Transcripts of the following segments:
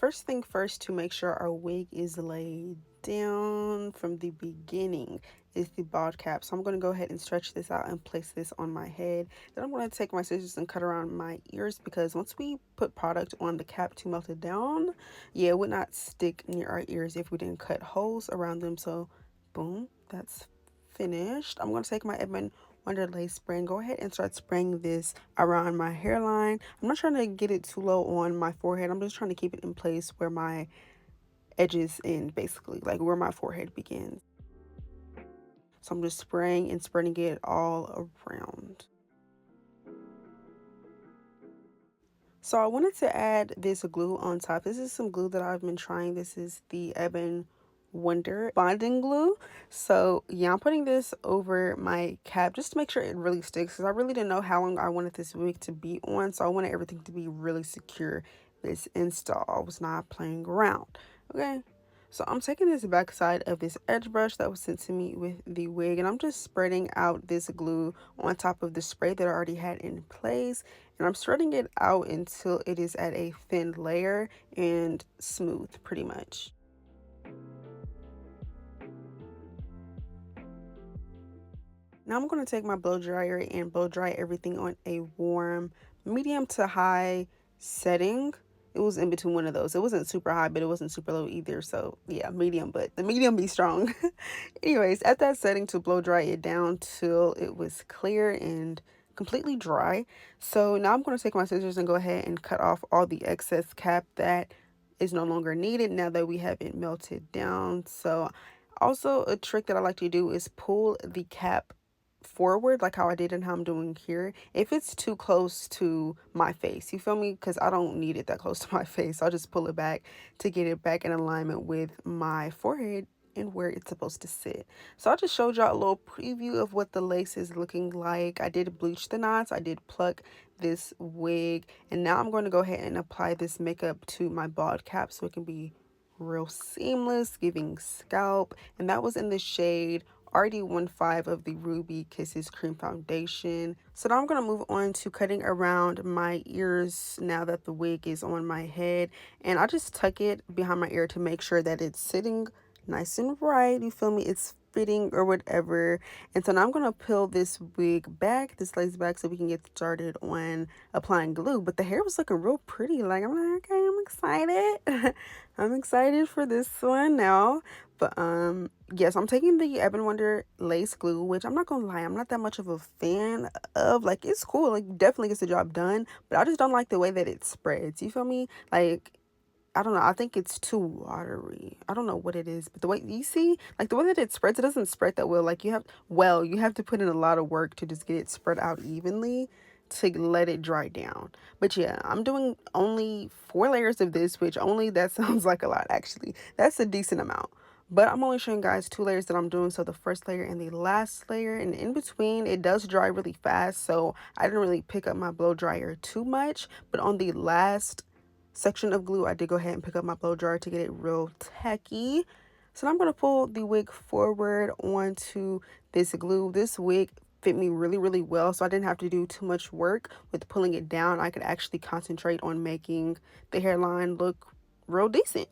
first thing first, to make sure our wig is laid down from the beginning, is the bald cap. So I'm going to go ahead and stretch this out and place this on my head. Then I'm going to take my scissors and cut around my ears, because once we put product on the cap to melt it down, yeah, it would not stick near our ears if we didn't cut holes around them. So boom, that's finished. I'm going to take my Edmond Wonder Lace spray and go ahead and start spraying this around my hairline. I'm not trying to get it too low on my forehead. I'm just trying to keep it in place where my edges end, basically, like where my forehead begins. So I'm just spraying and spreading it all around. So I wanted to add this glue on top. This is some glue that I've been trying. This is the Ebon Wonder bonding glue. So yeah, I'm putting this over my cap just to make sure it really sticks, because I really didn't know how long I wanted this wig to be on. So I wanted everything to be really secure this install. I was not playing around. Okay. So I'm taking this back side of this edge brush that was sent to me with the wig, and I'm just spreading out this glue on top of the spray that I already had in place. And I'm spreading it out until it is at a thin layer and smooth, pretty much. Now I'm going to take my blow dryer and blow dry everything on a warm, medium to high setting. It was in between one of those. It wasn't super high, but it wasn't super low either. So yeah, medium, but the medium be strong. Anyways, at that setting, to blow dry it down till it was clear and completely dry. So now I'm going to take my scissors and go ahead and cut off all the excess cap that is no longer needed now that we have it melted down. So also, a trick that I like to do is pull the cap forward, like how I did and how I'm doing here, if it's too close to my face. You feel me? Because I don't need it that close to my face. I'll just pull it back to get it back in alignment with my forehead and where it's supposed to sit. So I just showed y'all a little preview of what the lace is looking like. I did bleach the knots. I did pluck this wig. And now I'm going to go ahead and apply this makeup to my bald cap so it can be real seamless, giving scalp. And that was in the shade RD15 of the Ruby Kisses Cream Foundation. So now I'm going to move on to cutting around my ears now that the wig is on my head. And I just tuck it behind my ear to make sure that it's sitting nice and right. You feel me? It's fitting or whatever. And so now I'm going to peel this wig back, this lace back, so we can get started on applying glue. But the hair was looking real pretty. Like, I'm like, okay, I'm excited. I'm excited for this one now. But yes, I'm taking the Ebon Wonder lace glue, which I'm not gonna lie, I'm not that much of a fan of. Like, it's cool, like definitely gets the job done, but I just don't like the way that it spreads. You feel me? Like, I don't know, I think it's too watery. I don't know what it is, but the way you see, like the way that it spreads, it doesn't spread that well. Like, you have to put in a lot of work to just get it spread out evenly to let it dry down. But yeah, I'm doing only 4 layers of this, which only that sounds like a lot. Actually, that's a decent amount. But I'm only showing guys 2 layers that I'm doing. So the first layer and the last layer, and in between it does dry really fast, so I didn't really pick up my blow dryer too much. But on the last section of glue, I did go ahead and pick up my blow dryer to get it real tacky. So now I'm going to pull the wig forward onto this glue. This wig fit me really well, so I didn't have to do too much work with pulling it down. I could actually concentrate on making the hairline look real decent.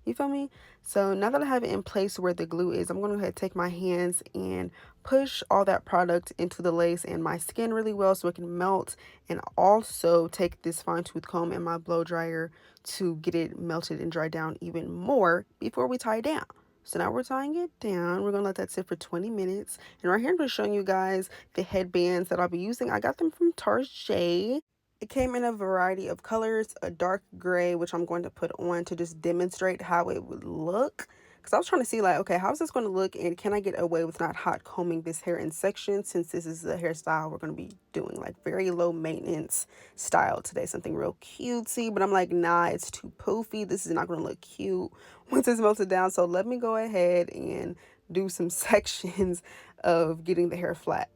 You feel me? So now that I have it in place where the glue is, I'm going to go ahead and take my hands and push all that product into the lace and my skin really well so it can melt, and also take this fine tooth comb and my blow dryer to get it melted and dry down even more before we tie it down. So now we're tying it down. We're going to let that sit for 20 minutes. And right here, I'm just showing you guys the headbands that I'll be using. I got them from Target. It came in a variety of colors, a dark gray, which I'm going to put on to just demonstrate how it would look. Because I was trying to see, like, okay, how's this going to look, and can I get away with not hot combing this hair in sections, since this is the hairstyle we're going to be doing, like very low maintenance style today, something real cutesy. But I'm like, nah, it's too poofy. This is not going to look cute once it's melted down. So let me go ahead and do some sections of getting the hair flat.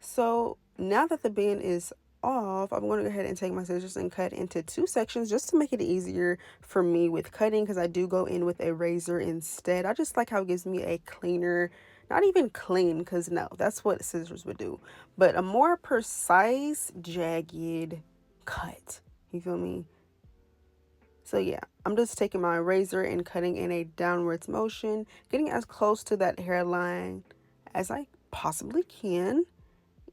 So now that the band is off, I'm going to go ahead and take my scissors and cut into 2 sections just to make it easier for me with cutting, because I do go in with a razor instead. I just like how it gives me a cleaner, not even clean, because no, that's what scissors would do, but a more precise, jagged cut. You feel me? So yeah, I'm just taking my razor and cutting in a downwards motion, getting as close to that hairline as I possibly can.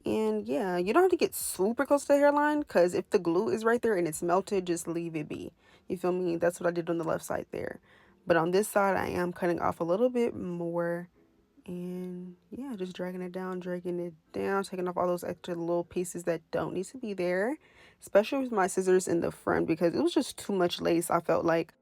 And yeah, you don't have to get super close to the hairline, because if the glue is right there and it's melted, just leave it be. You feel me? That's what I did on the left side there. But on this side, I am cutting off a little bit more. And yeah, just dragging it down, taking off all those extra little pieces that don't need to be there. Especially with my scissors in the front, because it was just too much lace, I felt like.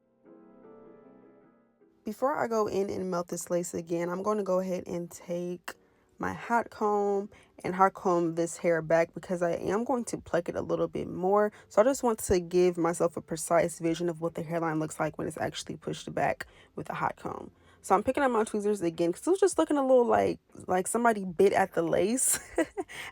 Before I go in and melt this lace again, I'm going to go ahead and take my hot comb and hot comb this hair back, because I am going to pluck it a little bit more. So I just want to give myself a precise vision of what the hairline looks like when it's actually pushed back with a hot comb. So I'm picking up my tweezers again, because it was just looking a little like somebody bit at the lace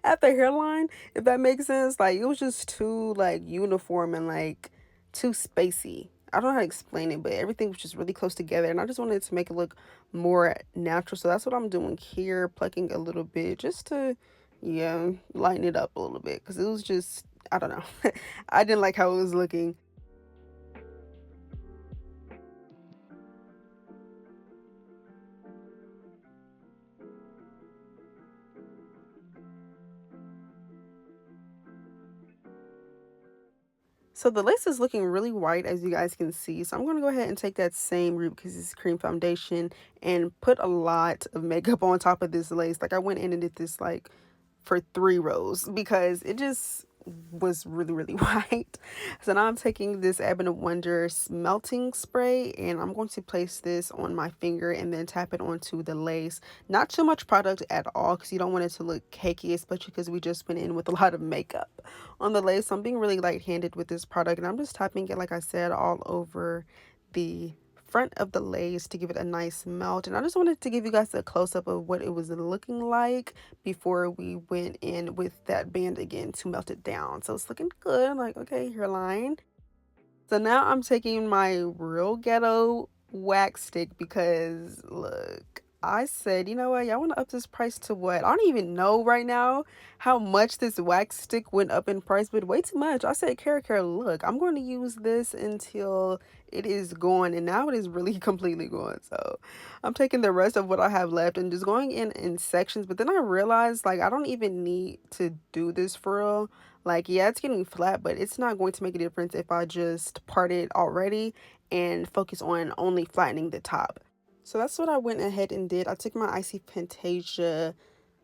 at the hairline, if that makes sense. Like, it was just too like uniform and like too spacey. I don't know how to explain it, but everything was just really close together, and I just wanted to make it look more natural. So that's what I'm doing here, plucking a little bit just to, yeah, lighten it up a little bit, because it was just, I don't know. I didn't like how it was looking. So the lace is looking really white, as you guys can see. So I'm going to go ahead and take that same root, because it's cream foundation, and put a lot of makeup on top of this lace. Like, I went in and did this like for 3 rows, because it just was really, really white. So now I'm taking this Ebon of Wonder smelting spray, and I'm going to place this on my finger and then tap it onto the lace. Not too much product at all, because you don't want it to look cakey, especially because we just went in with a lot of makeup on the lace. So I'm being really light-handed with this product, and I'm just tapping it, like I said, all over the front of the lace to give it a nice melt. And I just wanted to give you guys a close-up of what it was looking like before we went in with that band again to melt it down. So it's looking good. Like, okay, hairline. So now I'm taking my real ghetto wax stick, because look, I said, you know what, y'all want to up this price to what? I don't even know right now how much this wax stick went up in price, but way too much. I said, Cara, look, I'm going to use this until it is gone, and now it is really completely gone. So I'm taking the rest of what I have left and just going in sections. But then I realized, like, I don't even need to do this for real. Like, yeah, it's getting flat, but it's not going to make a difference if I just part it already and focus on only flattening the top. So that's what I went ahead and did. I took my Icy Fantasia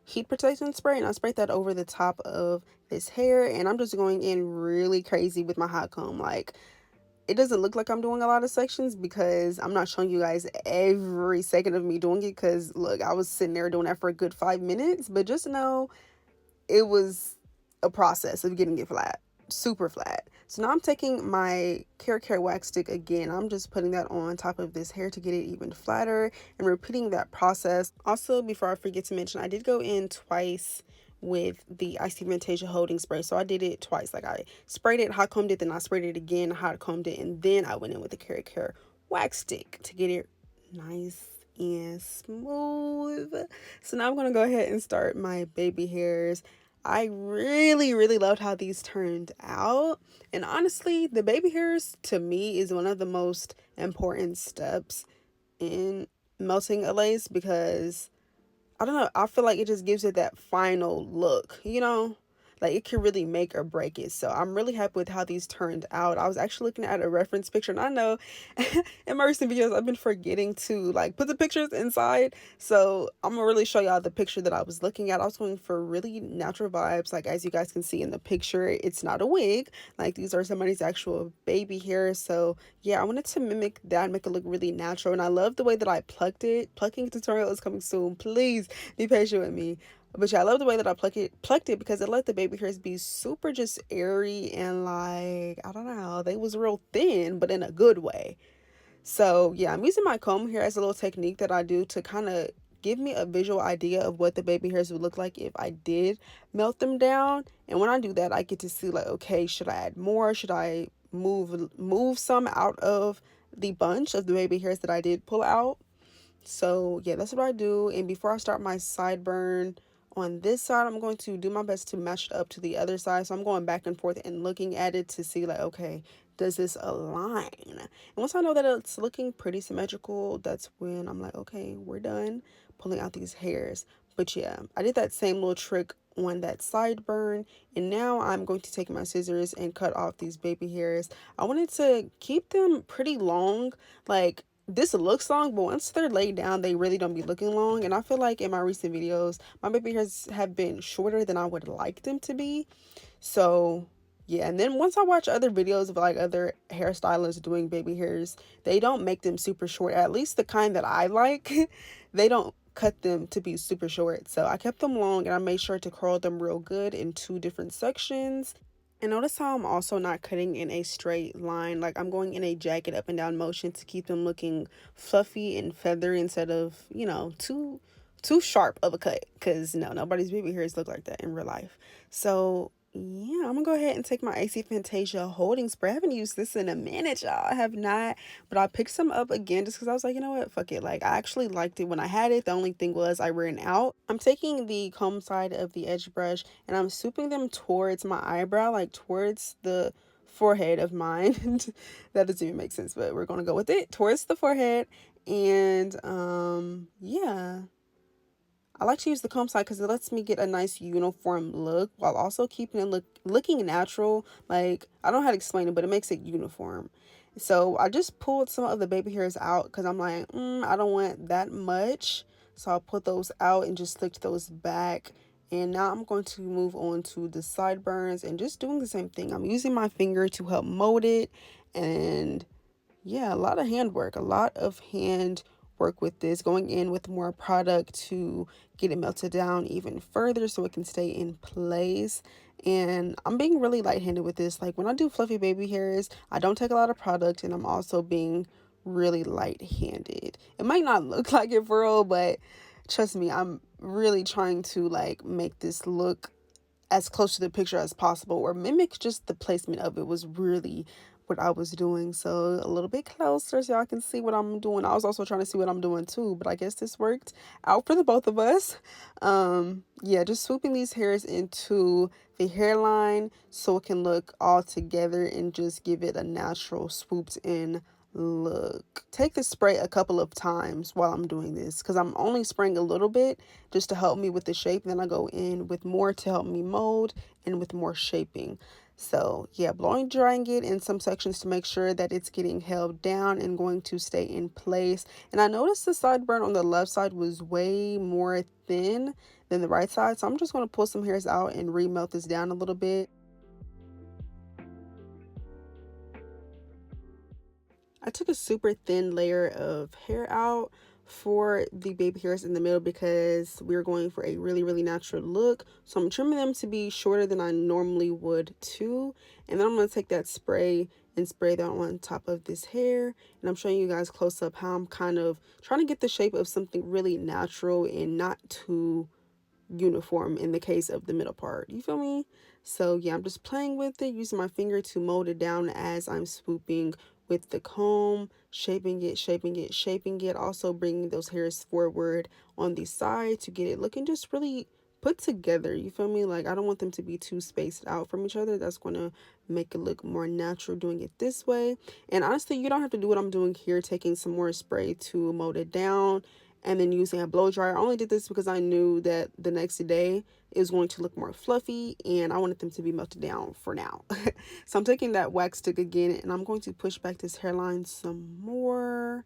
heat protection spray, and I sprayed that over the top of this hair, and I'm just going in really crazy with my hot comb. Like, it doesn't look like I'm doing a lot of sections, because I'm not showing you guys every second of me doing it, because look, I was sitting there doing that for a good 5 minutes, but just know it was a process of getting it flat, super flat. So now I'm taking my Care wax stick again. I'm just putting that on top of this hair to get it even flatter, and repeating that process. Also, before I forget to mention, I did go in twice with the Icy Fantasia holding spray. So I did it twice. Like, I sprayed it, hot combed it, then I sprayed it again, hot combed it, and then I went in with the Care wax stick to get it nice and smooth. So now I'm going to go ahead and start my baby hairs. I really, really loved how these turned out. And honestly, the baby hairs to me is one of the most important steps in melting a lace, because I don't know, I feel like it just gives it that final look, you know? Like, it can really make or break it. So I'm really happy with how these turned out. I was actually looking at a reference picture, and I know in my recent videos I've been forgetting to like put the pictures inside. So I'm gonna really show y'all the picture that I was looking at. I was going for really natural vibes. Like, as you guys can see in the picture, it's not a wig. Like, these are somebody's actual baby hair. So yeah, I wanted to mimic that, make it look really natural. And I love the way that I plucked it. Plucking tutorial is coming soon. Please be patient with me. But yeah, I love the way that I plucked it, because it let the baby hairs be super just airy, and like, I don't know, they was real thin, but in a good way. So yeah, I'm using my comb here as a little technique that I do to kind of give me a visual idea of what the baby hairs would look like if I did melt them down. And when I do that, I get to see like, okay, should I add more? Should I move some out of the bunch of the baby hairs that I did pull out? So yeah, that's what I do. And before I start my sideburn on this side, I'm going to do my best to match it up to the other side. So I'm going back and forth and looking at it to see like, okay, does this align? And once I know that it's looking pretty symmetrical, that's when I'm like, okay, we're done pulling out these hairs. But yeah, I did that same little trick on that sideburn, and now I'm going to take my scissors and cut off these baby hairs. I wanted to keep them pretty long. Like, this looks long, but once they're laid down, they really don't be looking long. And I feel like in my recent videos, my baby hairs have been shorter than I would like them to be. So yeah, and then once I watch other videos of like other hairstylists doing baby hairs, they don't make them super short. At least the kind that I like, they don't cut them to be super short. So I kept them long, and I made sure to curl them real good in two different sections. And notice how I'm also not cutting in a straight line. Like, I'm going in a jagged up and down motion to keep them looking fluffy and feathery instead of, you know, too sharp of a cut. Because no, nobody's baby hairs look like that in real life. So yeah, I'm gonna go ahead and take my AC Fantasia holding spray. I haven't used this in a minute, y'all. I have not, but I picked some up again just because I was like, you know what, fuck it. Like, I actually liked it when I had it. The only thing was I ran out. I'm taking the comb side of the edge brush and I'm swooping them towards my eyebrow, like towards the forehead of mine. That doesn't even make sense, but we're gonna go with it, towards the forehead. And yeah, I like to use the comb side because it lets me get a nice uniform look while also keeping it looking natural. Like, I don't know how to explain it, but it makes it uniform. So I just pulled some of the baby hairs out because I'm like, I don't want that much. So I'll put those out and just slicked those back. And now I'm going to move on to the sideburns and just doing the same thing. I'm using my finger to help mold it. And yeah, a lot of handwork, a lot of hand work with this, going in with more product to get it melted down even further so it can stay in place. And I'm being really light-handed with this. Like, when I do fluffy baby hairs, I don't take a lot of product, and I'm also being really light-handed. It might not look like it for real, but trust me, I'm really trying to like make this look as close to the picture as possible, or mimic just the placement of it was really what I was doing. So a little bit closer so y'all can see what I'm doing. I was also trying to see what I'm doing too, but I guess this worked out for the both of us. Yeah, just swooping these hairs into the hairline so it can look all together and just give it a natural swooped in look. Take the spray a couple of times while I'm doing this because I'm only spraying a little bit just to help me with the shape. Then I go in with more to help me mold and with more shaping. So yeah, blowing drying it in some sections to make sure that it's getting held down and going to stay in place. And I noticed the sideburn on the left side was way more thin than the right side, so I'm just going to pull some hairs out and remelt this down a little bit. I took a super thin layer of hair out for the baby hairs in the middle because we're going for a really natural look. So I'm trimming them to be shorter than I normally would too. And then I'm going to take that spray and spray that on top of this hair. And I'm showing you guys close up how I'm kind of trying to get the shape of something really natural and not too uniform in the case of the middle part. You feel me? So yeah, I'm just playing with it, using my finger to mold it down as I'm swooping with the comb, shaping it, also bringing those hairs forward on the side to get it looking just really put together. You feel me? Like, I don't want them to be too spaced out from each other. That's going to make it look more natural doing it this way. And honestly, you don't have to do what I'm doing here, taking some more spray to mold it down and then using a blow dryer. I only did this because I knew that the next day it was going to look more fluffy and I wanted them to be melted down for now. So I'm taking that wax stick again and I'm going to push back this hairline some more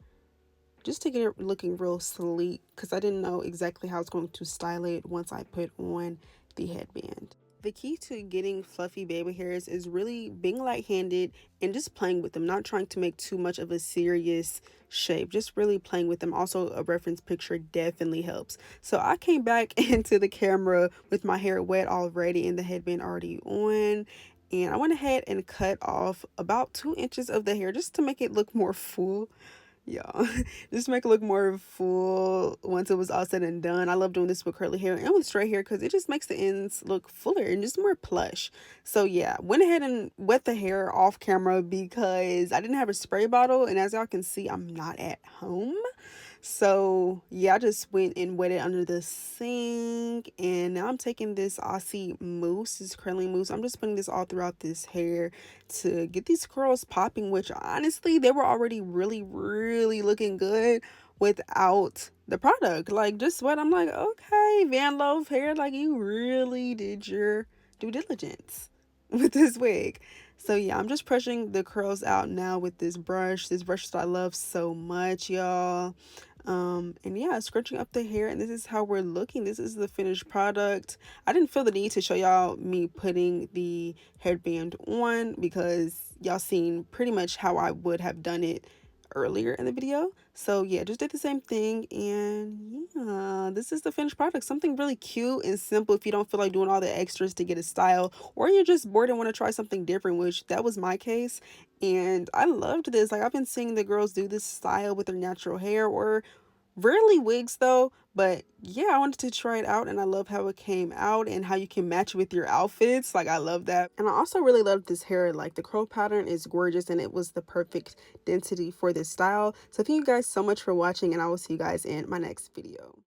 just to get it looking real sleek because I didn't know exactly how I was going to style it once I put on the headband. The key to getting fluffy baby hairs is really being light-handed and just playing with them, not trying to make too much of a serious shape, just really playing with them. Also, a reference picture definitely helps. So I came back into the camera with my hair wet already and the headband already on. And I went ahead and cut off about 2 inches of the hair just to make it look more full. Y'all, just make it look more full once it was all said and done. I love doing this with curly hair and with straight hair because it just makes the ends look fuller and just more plush. So yeah, went ahead and wet the hair off camera because I didn't have a spray bottle, and as y'all can see, I'm not at home. So yeah, I just went and wet it under the sink, and now I'm taking this Aussie mousse, this curling mousse. I'm just putting this all throughout this hair to get these curls popping, which honestly they were already really looking good without the product. Like, just what I'm like, okay, Vanlov hair, like you really did your due diligence with this wig. So yeah, I'm just brushing the curls out now with this brush that I love so much, y'all. And yeah, scrunching up the hair, and this is how we're looking. This is the finished product. I didn't feel the need to show y'all me putting the headband on because y'all seen pretty much how I would have done it earlier in the video. So yeah, just did the same thing, and yeah, this is the finished product. Something really cute and simple if you don't feel like doing all the extras to get a style, or you're just bored and want to try something different, which that was my case. And I loved this. Like, I've been seeing the girls do this style with their natural hair, or rarely wigs though, but yeah, I wanted to try it out, and I love how it came out and how you can match it with your outfits. Like, I love that. And I also really love this hair. Like, the curl pattern is gorgeous, and it was the perfect density for this style. So thank you guys so much for watching, and I will see you guys in my next video.